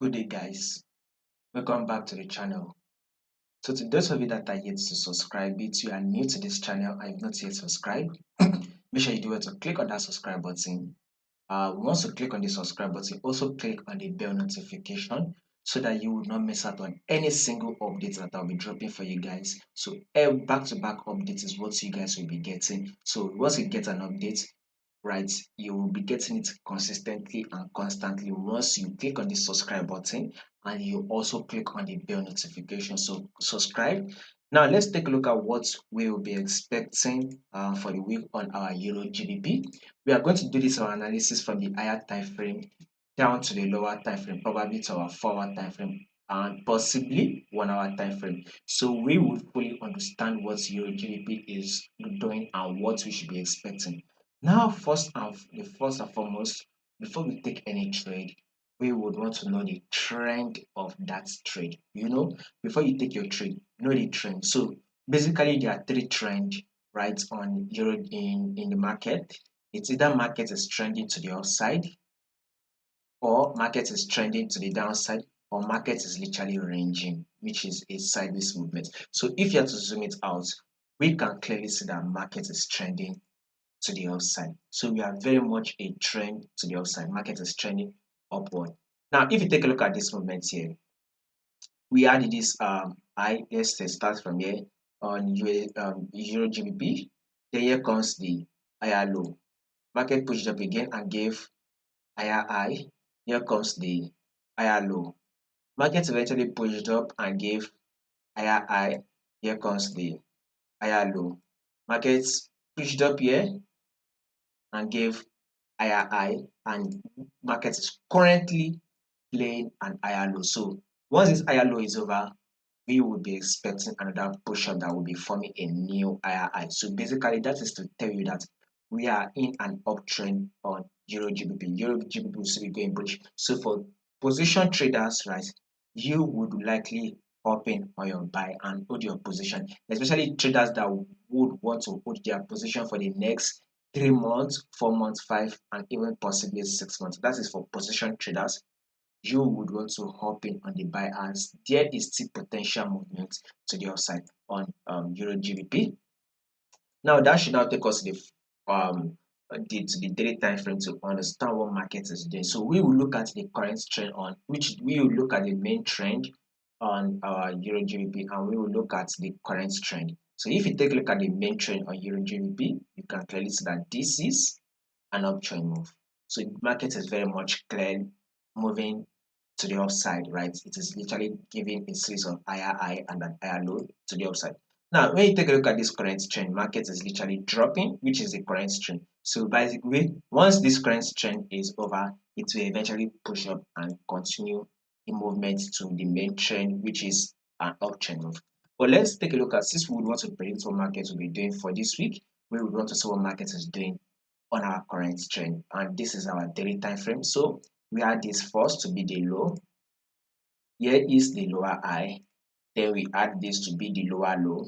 Good day, guys. Welcome back to the channel. So, to those of you that are yet to subscribe, if you are new to this channel and you've not yet subscribed, make sure you do it to click on that subscribe button. Once you click on the subscribe button, also click on the bell notification so that you will not miss out on any single update that I'll be dropping for you guys. So, back-to-back updates is what you guys will be getting. So, once you get an update, right, you will be getting it consistently and constantly once you click on the subscribe button and you also click on the bell notification. So subscribe. Now let's take a look at what we will be expecting for the week on our euro GBP. We are going to do this our analysis from the higher time frame down to the lower time frame, probably to our 4 hour time frame and possibly 1 hour time frame. So we would fully understand what euro GBP is doing and what we should be expecting. Now, first and foremost, before we take any trade, we would want to know the trend of that trade. Before you take your trade, know the trend. So basically, there are three trends, right, on euro in the market. It's either market is trending to the upside, or market is trending to the downside, or market is literally ranging, which is a sideways movement. So if you have to zoom it out, we can clearly see that market is trending to the upside. So we are very much a trend to the upside. Market is trending upward. Now, if you take a look at this movement here, we had this high. Let's start from here on Euro GBP. Then here comes the higher low. Market pushed up again and gave higher high. Here comes the higher low. Market eventually pushed up and gave higher high. Here comes the higher low. Market pushed up here and gave higher high, and market is currently playing an higher low. So once this higher low is over, we will be expecting another push up that will be forming a new higher high. So basically, that is to tell you that we are in an uptrend on Euro GBP. Euro GBP will still be going bullish. So for position traders, right, you would likely hop in on your buy and hold your position, especially traders that would want to hold their position for the next 3 months, 4 months, 5, and even possibly 6 months. That is for position traders. You would want to hop in on the buy as there is still potential movement to the upside on Euro GBP. Now that should now take us to the daily time frame to understand what market is doing. So we will look at the current trend on which we will look at the main trend on our Euro GBP, and we will look at the current trend. So if you take a look at the main trend on Euro GBP, you can clearly see that this is an uptrend move. So the market is very much clear moving to the upside, right? It is literally giving a series of higher high and an higher low to the upside. Now, when you take a look at this current trend, market is literally dropping, which is the current trend. So basically, once this current trend is over, it will eventually push up and continue the movement to the main trend, which is an uptrend move. But let's take a look at, since we would want to predict what market will be doing for this week, we would want to see what market is doing on our current trend, and this is our daily time frame. So we add this first to be the low. Here is the lower high. Then we add this to be the lower low.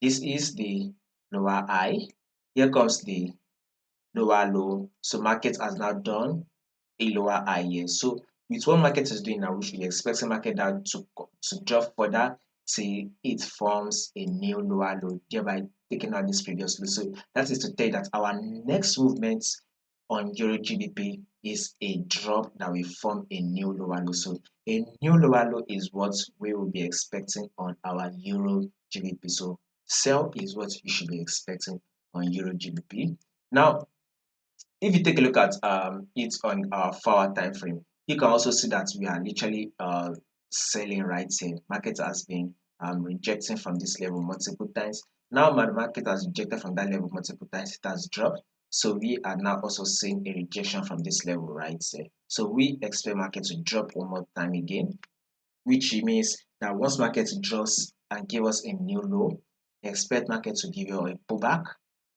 This is the lower high. Here comes the lower low. So market has now done a lower high here. So with what market is doing now, we should be expecting market now to drop further till it forms a new lower low, thereby taking out this previous low. So that is to tell you that our next movement on Euro GBP is a drop that will form a new lower low. So a new lower low is what we will be expecting on our Euro GBP. So sell is what you should be expecting on Euro GBP. Now, if you take a look at it on our 4 hour time frame, you can also see that we are literally selling right here. Market has been rejecting from this level multiple times. Now the market has rejected from that level multiple times, it has dropped. So we are now also seeing a rejection from this level right here. So we expect market to drop one more time again, which means that once market drops and give us a new low, expect market to give you a pullback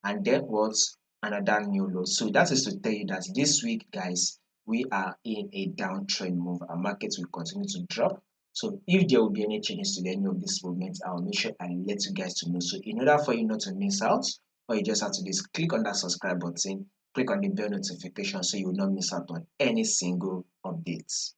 and then what's another new low. So that is to tell you that this week, guys, we are in a downtrend move and markets will continue to drop. So if there will be any changes to any of these movements, I'll make sure I let you guys to know. So in order for you not to miss out, all you just have to do is click on that subscribe button, click on the bell notification so you will not miss out on any single updates.